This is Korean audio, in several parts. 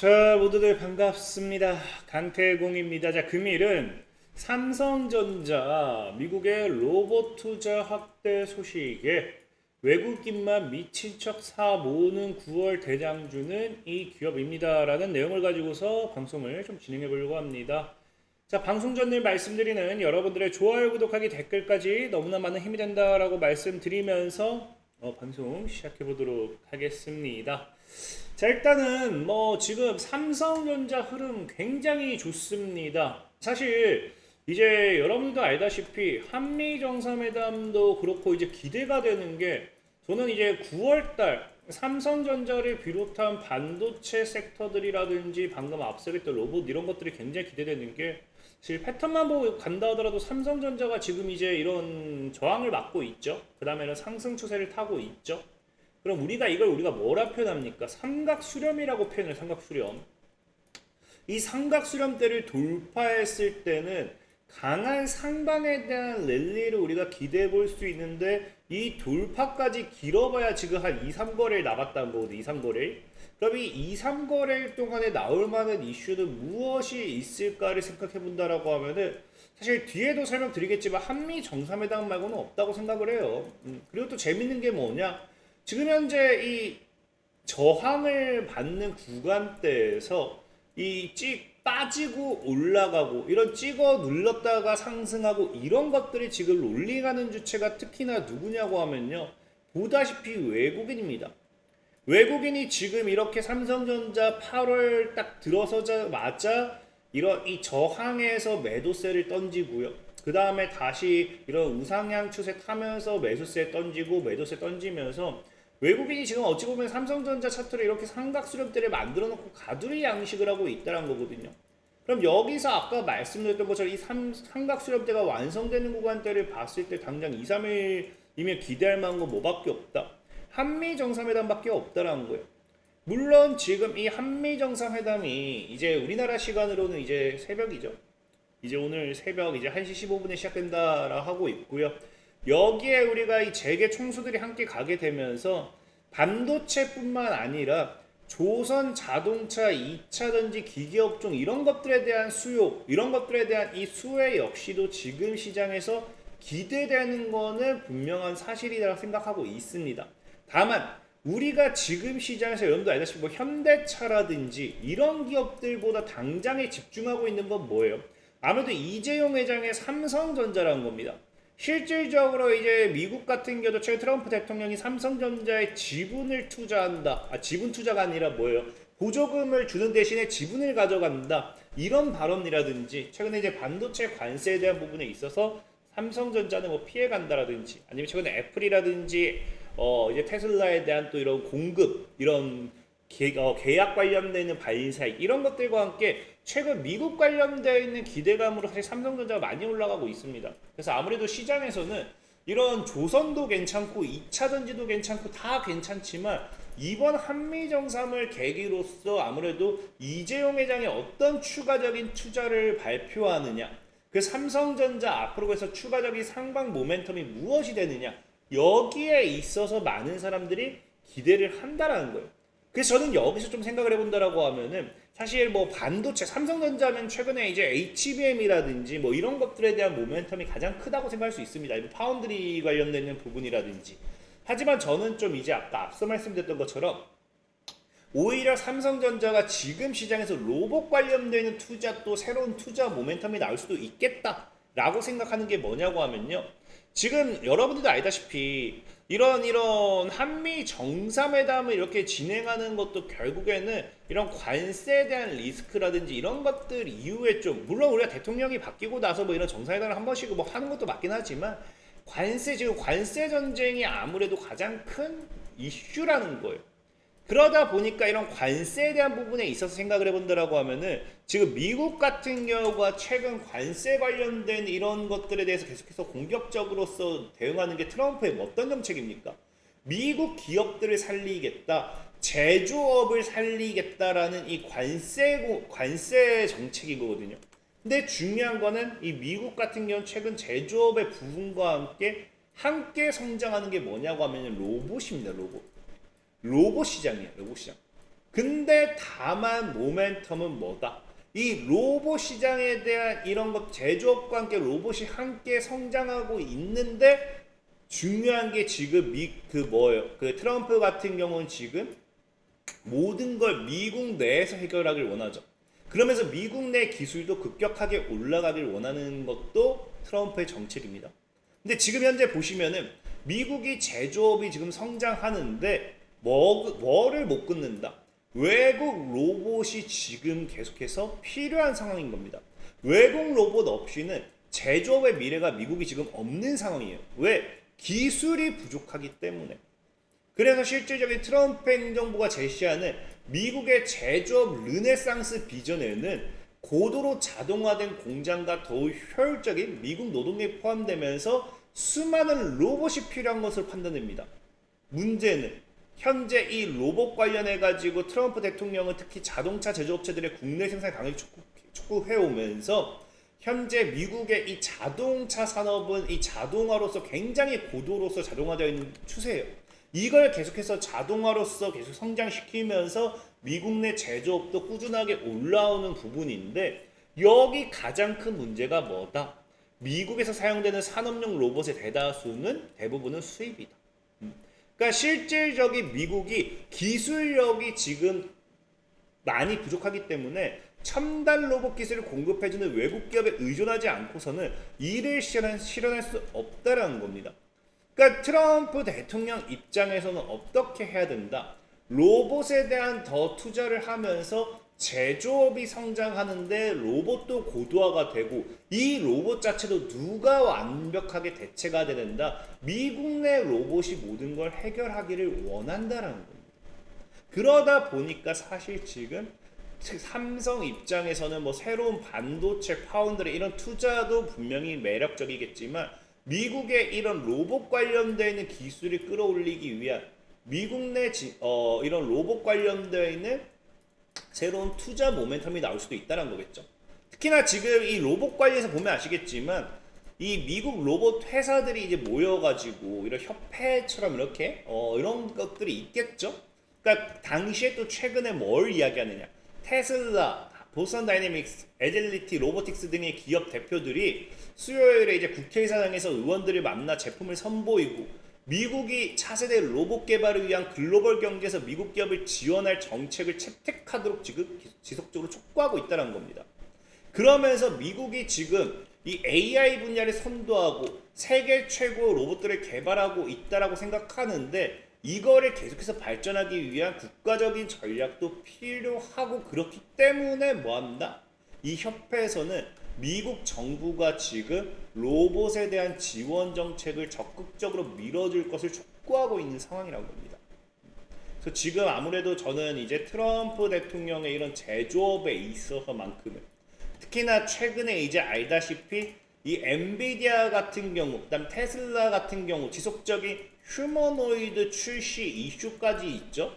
자, 모두들 반갑습니다. 강태공입니다. 자, 금일은 삼성전자 미국의 로봇 투자 확대 소식에 외국인만 미친 척 사 모으는 9월 대장주는 이 기업입니다. 라는 내용을 가지고서 방송을 좀 진행해 보려고 합니다. 자, 방송 전 늘 말씀드리는 여러분들의 좋아요, 구독하기, 댓글까지 너무나 많은 힘이 된다라고 말씀드리면서 방송 시작해 보도록 하겠습니다. 자, 일단은 지금 삼성전자 흐름 굉장히 좋습니다. 사실 이제 여러분들도 알다시피 한미 정상회담도 그렇고 이제 기대가 되는 게, 저는 이제 9월달 삼성전자를 비롯한 반도체 섹터들이라든지 방금 앞서 했던 로봇 이런 것들이 굉장히 기대되는 게, 사실 패턴만 보고 간다 하더라도 삼성전자가 지금 이제 이런 저항을 막고 있죠. 그 다음에는 상승 추세를 타고 있죠. 그럼 우리가 뭐라 표현합니까? 삼각수렴이라고 표현을. 삼각수렴. 이 삼각수렴대를 돌파했을 때는 강한 상방에 대한 랠리를 우리가 기대해 볼 수 있는데, 이 돌파까지 길어봐야 지금 한 2, 3거래일 남았다는 거거든요. 2, 3거래일. 그럼 이 2, 3거래일 동안에 나올 만한 이슈는 무엇이 있을까를 생각해 본다라고 하면은, 사실 뒤에도 설명드리겠지만 한미 정상회담 말고는 없다고 생각을 해요. 그리고 또 재밌는 게 뭐냐? 지금 현재 이 저항을 받는 구간대에서 이 빠지고 올라가고, 이런 찍어 눌렀다가 상승하고, 이런 것들이 지금 롤링하는 주체가 특히나 누구냐고 하면요, 보다시피 외국인입니다. 외국인이 지금 이렇게 삼성전자 8월 딱 들어서자마자 이런 이 저항에서 매도세를 던지고요. 그 다음에 다시 이런 우상향 추세 타면서 매수세 던지고 매도세 던지면서, 외국인이 지금 어찌 보면 삼성전자 차트를 이렇게 삼각수렴대를 만들어 놓고 가두리 양식을 하고 있다는 거거든요. 그럼 여기서 아까 말씀드렸던 것처럼 이 삼각수렴대가 완성되는 구간대를 봤을 때 당장 2, 3일이면 기대할 만한 건 뭐밖에 없다? 한미 정상회담밖에 없다라는 거예요. 물론 지금 이 한미 정상회담이 이제 우리나라 시간으로는 이제 새벽이죠. 이제 오늘 새벽 이제 1시 15분에 시작된다라 하고 있고요. 여기에 우리가 이 재계 총수들이 함께 가게 되면서 반도체뿐만 아니라 조선 자동차, 2차전지, 기계업종 이런 것들에 대한 수요, 이런 것들에 대한 이 수혜 역시도 지금 시장에서 기대되는 거는 분명한 사실이라고 생각하고 있습니다. 다만 우리가 지금 시장에서 여러분도 알다시피 현대차라든지 이런 기업들보다 당장에 집중하고 있는 건 뭐예요? 아무래도 이재용 회장의 삼성전자라는 겁니다. 실질적으로 이제 미국 같은 경우도 최근 트럼프 대통령이 삼성전자에 지분을 투자한다. 지분 투자가 아니라 뭐예요? 보조금을 주는 대신에 지분을 가져간다. 이런 발언이라든지, 최근에 이제 반도체 관세에 대한 부분에 있어서 삼성전자는 뭐 피해간다라든지, 아니면 최근에 애플이라든지 이제 테슬라에 대한 또 이런 공급, 이런 계약 관련되는 발사익 이런 것들과 함께 최근 미국 관련되어 있는 기대감으로 사실 삼성전자가 많이 올라가고 있습니다. 그래서 아무래도 시장에서는 이런 조선도 괜찮고 2차전지도 괜찮고 다 괜찮지만, 이번 한미정상을 계기로서 아무래도 이재용 회장이 어떤 추가적인 투자를 발표하느냐, 그 삼성전자 앞으로 해서 추가적인 상방 모멘텀이 무엇이 되느냐, 여기에 있어서 많은 사람들이 기대를 한다라는 거예요. 그래서 저는 여기서 좀 생각을 해본다라고 하면은, 사실 뭐 반도체, 삼성전자면 최근에 이제 HBM이라든지 뭐 이런 것들에 대한 모멘텀이 가장 크다고 생각할 수 있습니다. 파운드리 관련되는 부분이라든지. 하지만 저는 좀 이제 아까 앞서 말씀드렸던 것처럼 오히려 삼성전자가 지금 시장에서 로봇 관련되는 투자, 또 새로운 투자 모멘텀이 나올 수도 있겠다라고 생각하는 게 뭐냐고 하면요, 지금 여러분들도 알다시피 이런 한미 정상회담을 이렇게 진행하는 것도 결국에는 이런 관세에 대한 리스크라든지 이런 것들 이후에, 좀 물론 우리가 대통령이 바뀌고 나서 뭐 이런 정상회담을 한 번씩 뭐 하는 것도 맞긴 하지만, 지금 관세 전쟁이 아무래도 가장 큰 이슈라는 거예요. 그러다 보니까 이런 관세에 대한 부분에 있어서 생각을 해본다라고 하면은, 지금 미국 같은 경우가 최근 관세 관련된 이런 것들에 대해서 계속해서 공격적으로서 대응하는 게 트럼프의 어떤 정책입니까? 미국 기업들을 살리겠다, 제조업을 살리겠다라는 이 관세 정책인 거거든요. 근데 중요한 거는 이 미국 같은 경우는 최근 제조업의 부분과 함께 성장하는 게 뭐냐고 하면 로봇입니다. 로봇 시장이에요. 로봇 시장. 근데 다만 모멘텀은 뭐다? 이 로봇 시장에 대한 이런 것 제조업과 함께 로봇이 함께 성장하고 있는데 중요한 게 지금 그 트럼프 같은 경우는 지금 모든 걸 미국 내에서 해결하길 원하죠. 그러면서 미국 내 기술도 급격하게 올라가길 원하는 것도 트럼프의 정책입니다. 근데 지금 현재 보시면은 미국이 제조업이 지금 성장하는데 뭐를 못 끊는다. 외국 로봇이 지금 계속해서 필요한 상황인 겁니다. 외국 로봇 없이는 제조업의 미래가 미국이 지금 없는 상황이에요. 왜? 기술이 부족하기 때문에. 그래서 실질적인 트럼프 행정부가 제시하는 미국의 제조업 르네상스 비전에는 고도로 자동화된 공장과 더욱 효율적인 미국 노동력이 포함되면서 수많은 로봇이 필요한 것으로 판단됩니다. 문제는 현재 이 로봇 관련해 가지고 트럼프 대통령은 특히 자동차 제조업체들의 국내 생산 강을 촉구해오면서 현재 미국의 이 자동차 산업은 이 자동화로서 굉장히 고도로서 자동화되어 있는 추세예요. 이걸 계속해서 자동화로서 계속 성장시키면서 미국 내 제조업도 꾸준하게 올라오는 부분인데 여기 가장 큰 문제가 뭐다? 미국에서 사용되는 산업용 로봇의 대부분은 수입이다. 그러니까 실질적인 미국이 기술력이 지금 많이 부족하기 때문에 첨단 로봇 기술을 공급해주는 외국 기업에 의존하지 않고서는 일을 실현할 수 없다라는 겁니다. 그러니까 트럼프 대통령 입장에서는 어떻게 해야 된다? 로봇에 대한 더 투자를 하면서 제조업이 성장하는데 로봇도 고도화가 되고 이 로봇 자체도 누가 완벽하게 대체가 된다. 미국 내 로봇이 모든 걸 해결하기를 원한다라는 겁니다. 그러다 보니까 사실 지금 삼성 입장에서는 뭐 새로운 반도체 파운드리 이런 투자도 분명히 매력적이겠지만 미국의 이런 로봇 관련되어 있는 기술을 끌어올리기 위한 미국 내 이런 로봇 관련되어 있는 새로운 투자 모멘텀이 나올 수도 있다는 거겠죠. 특히나 지금 이 로봇 관련해서 보면 아시겠지만 이 미국 로봇 회사들이 이제 모여가지고 이런 협회처럼 이렇게 이런 것들이 있겠죠. 그러니까 당시에 또 최근에 뭘 이야기하느냐? 테슬라, 보스턴 다이내믹스, 에질리티, 로보틱스 등의 기업 대표들이 수요일에 이제 국회의사당에서 의원들을 만나 제품을 선보이고 미국이 차세대 로봇 개발을 위한 글로벌 경제에서 미국 기업을 지원할 정책을 채택하도록 지금 지속적으로 촉구하고 있다는 겁니다. 그러면서 미국이 지금 이 AI 분야를 선도하고 세계 최고 로봇들을 개발하고 있다라고 생각하는데 이거를 계속해서 발전하기 위한 국가적인 전략도 필요하고 그렇기 때문에 뭐한다? 이 협회에서는 미국 정부가 지금 로봇에 대한 지원 정책을 적극적으로 밀어줄 것을 촉구하고 있는 상황이라고 합니다. 그래서 지금 아무래도 저는 이제 트럼프 대통령의 이런 제조업에 있어서만큼은 특히나 최근에 이제 알다시피 이 엔비디아 같은 경우, 그다음 테슬라 같은 경우 지속적인 휴머노이드 출시 이슈까지 있죠.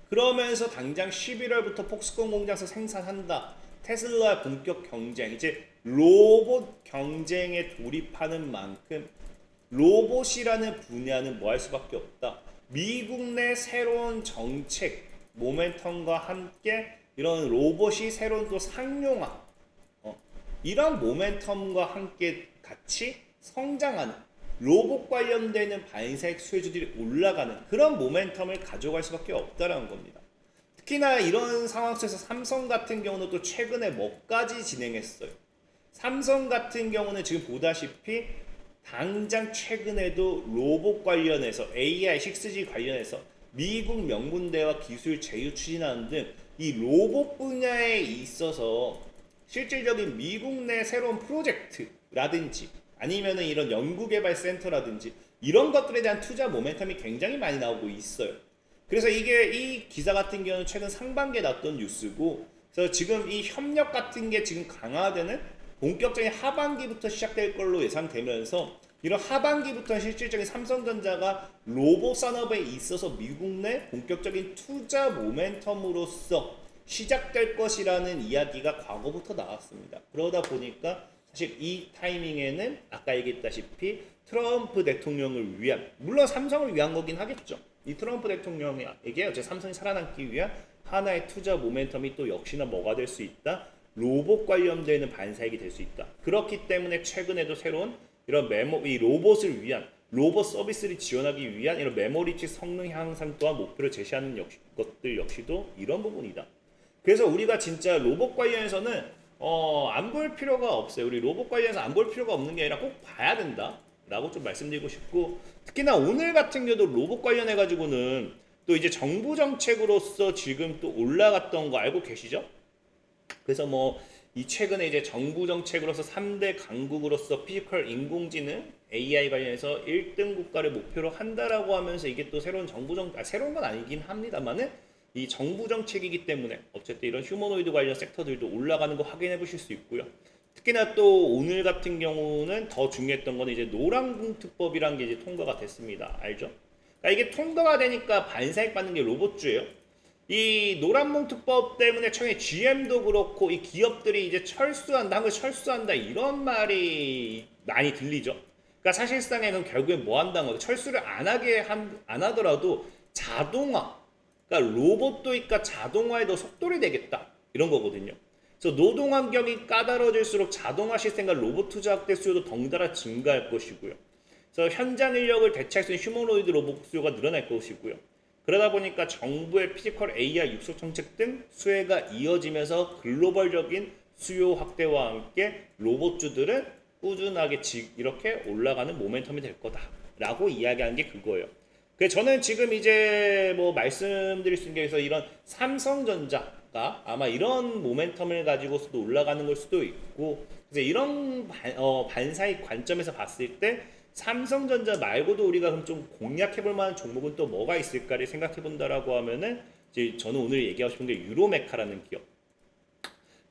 그러면서 당장 11월부터 폭스콘 공장에서 생산한다. 테슬라 본격 경쟁, 이제 로봇 경쟁에 돌입하는 만큼 로봇이라는 분야는 뭐 할 수밖에 없다. 미국 내 새로운 정책 모멘텀과 함께 이런 로봇이 새로운 또 상용화, 이런 모멘텀과 함께 같이 성장하는 로봇 관련되는 반사익 수혜주들이 올라가는 그런 모멘텀을 가져갈 수밖에 없다라는 겁니다. 특히나 이런 상황 속에서 삼성 같은 경우는 또 최근에 뭐까지 진행했어요. 삼성 같은 경우는 지금 보다시피 당장 최근에도 로봇 관련해서 AI 6G 관련해서 미국 명문대와 기술 제휴 추진하는 등 이 로봇 분야에 있어서 실질적인 미국 내 새로운 프로젝트라든지 아니면은 이런 연구개발센터라든지 이런 것들에 대한 투자 모멘텀이 굉장히 많이 나오고 있어요. 그래서 이 기사 같은 경우는 최근 상반기에 나왔던 뉴스고, 그래서 지금 이 협력 같은 게 지금 강화되는 본격적인 하반기부터 시작될 걸로 예상되면서 이런 하반기부터 실질적인 삼성전자가 로봇 산업에 있어서 미국 내 본격적인 투자 모멘텀으로서 시작될 것이라는 이야기가 과거부터 나왔습니다. 그러다 보니까 사실 이 타이밍에는 아까 얘기했다시피 트럼프 대통령을 위한, 물론 삼성을 위한 거긴 하겠죠. 이 트럼프 대통령에게 어째 삼성이 살아남기 위한 하나의 투자 모멘텀이 또 역시나 뭐가 될 수 있다? 로봇 관련되는 반사익이 될 수 있다. 그렇기 때문에 최근에도 새로운 이런 이 로봇을 위한 로봇 서비스를 지원하기 위한 이런 메모리칩 성능 향상 또한 목표를 제시하는 것들 역시도 이런 부분이다. 그래서 우리가 진짜 로봇 관련해서는 안 볼 필요가 없어요. 우리 로봇 관련해서 안 볼 필요가 없는 게 아니라 꼭 봐야 된다 라고 좀 말씀드리고 싶고, 특히나 오늘 같은 경우도 로봇 관련해 가지고는 또 이제 정부 정책으로서 지금 또 올라갔던 거 알고 계시죠? 그래서 뭐 이 최근에 이제 정부 정책으로서 3대 강국으로서 피지컬 인공지능 AI 관련해서 1등 국가를 목표로 한다라고 하면서 이게 또 새로운 새로운 건 아니긴 합니다만은 이 정부 정책이기 때문에 어쨌든 이런 휴머노이드 관련 섹터들도 올라가는 거 확인해 보실 수 있고요. 특히나 또 오늘 같은 경우는 더 중요했던 거는 이제 노란봉투법이라는 게 이제 통과가 됐습니다. 알죠? 그러니까 이게 통과가 되니까 반사익 받는 게 로봇주예요. 이 노란봉투법 때문에 처음에 GM도 그렇고 이 기업들이 이제 철수한다, 한국 철수한다 이런 말이 많이 들리죠. 그러니까 사실상에는 결국엔 뭐 한다는 거죠? 철수를 안 하더라도 자동화, 그러니까 로봇도니까 자동화에 더 속도를 내겠다 이런 거거든요. 그래서 노동 환경이 까다로워질수록 자동화 시스템과 로봇 투자 확대 수요도 덩달아 증가할 것이고요. 그래서 현장 인력을 대체할 수 있는 휴머노이드 로봇 수요가 늘어날 것이고요. 그러다 보니까 정부의 피지컬 AI 육성 정책 등 수혜가 이어지면서 글로벌적인 수요 확대와 함께 로봇주들은 꾸준하게 이렇게 올라가는 모멘텀이 될 거다라고 이야기한 게 그거예요. 그래서 저는 지금 이제 뭐 말씀드릴 수 있는 게 이런 삼성전자가 아마 이런 모멘텀을 가지고서도 올라가는 걸 수도 있고, 그래서 이런 반사익 관점에서 봤을 때 삼성전자 말고도 우리가 그럼 좀 공략해볼 만한 종목은 또 뭐가 있을까를 생각해본다라고 하면은 이제 저는 오늘 얘기하고 싶은 게 유로메카라는 기업.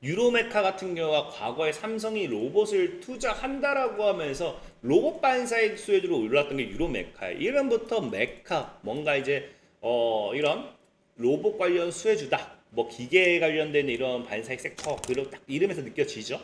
유로메카 같은 경우가 과거에 삼성이 로봇을 투자한다라고 하면서 로봇 반사익 수혜주로 올랐던 게 유로메카예요. 이름부터 메카, 뭔가 이제 이런 로봇 관련 수혜주다. 뭐 기계 관련된 이런 반사익 섹터, 그런 딱 이름에서 느껴지죠.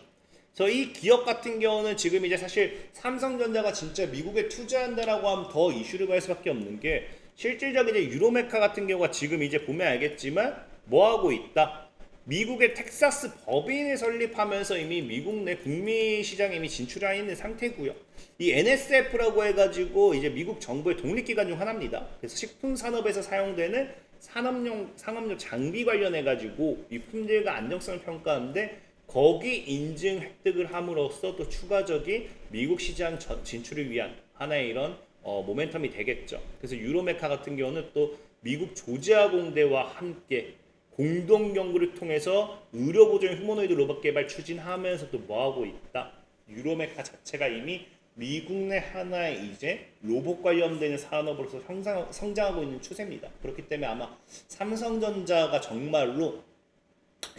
그래서 이 기업 같은 경우는 지금 이제 사실 삼성전자가 진짜 미국에 투자한다라고 하면 더 이슈를 받을 수밖에 없는 게, 실질적인 이제 유로메카 같은 경우가 지금 이제 보면 알겠지만 뭐 하고 있다? 미국의 텍사스 법인을 설립하면서 이미 미국 내 북미 시장에 이미 진출해 있는 상태고요. 이 NSF라고 해가지고 이제 미국 정부의 독립기관 중 하나입니다. 그래서 식품 산업에서 사용되는 상업용 장비 관련해가지고 이 품질과 안정성을 평가하는데, 거기 인증 획득을 함으로써 또 추가적인 미국 시장 진출을 위한 하나의 이런 모멘텀이 되겠죠. 그래서 유로메카 같은 경우는 또 미국 조지아 공대와 함께 공동 연구를 통해서 의료 보조용 휴머노이드 로봇 개발 추진하면서 또 뭐하고 있다? 유로메카 자체가 이미 미국 내 하나의 이제 로봇 관련된 산업으로서 성장하고 있는 추세입니다. 그렇기 때문에 아마 삼성전자가 정말로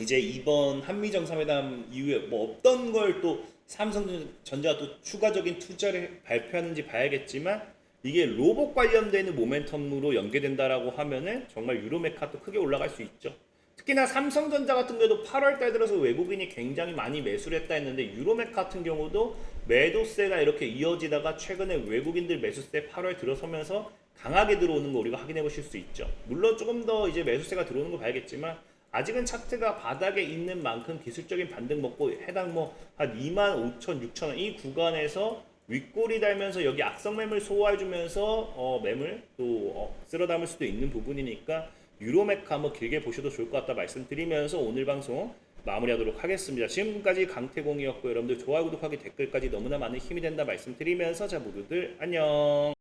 이제 이번 한미 정상회담 이후에 뭐 어떤 걸 또 삼성전자가 또 추가적인 투자를 발표하는지 봐야겠지만, 이게 로봇 관련되는 모멘텀으로 연계된다라고 하면은 정말 유로메카도 크게 올라갈 수 있죠. 특히나 삼성전자 같은 경우도 8월 달 들어서 외국인이 굉장히 많이 매수를 했다 했는데, 유로메카 같은 경우도 매도세가 이렇게 이어지다가 최근에 외국인들 매수세 8월 들어서면서 강하게 들어오는 거 우리가 확인해 보실 수 있죠. 물론 조금 더 이제 매수세가 들어오는 거 봐야겠지만, 아직은 차트가 바닥에 있는 만큼 기술적인 반등 먹고 해당 뭐 한 25,000, 6,000원 이 구간에서 윗골이 달면서 여기 악성 매물 소화해주면서 매물 또 쓸어 담을 수도 있는 부분이니까 유로메카 한번 길게 보셔도 좋을 것 같다 말씀드리면서 오늘 방송 마무리하도록 하겠습니다. 지금까지 강태공이었고, 여러분들 좋아요, 구독하기, 댓글까지 너무나 많은 힘이 된다 말씀드리면서 자 모두들 안녕.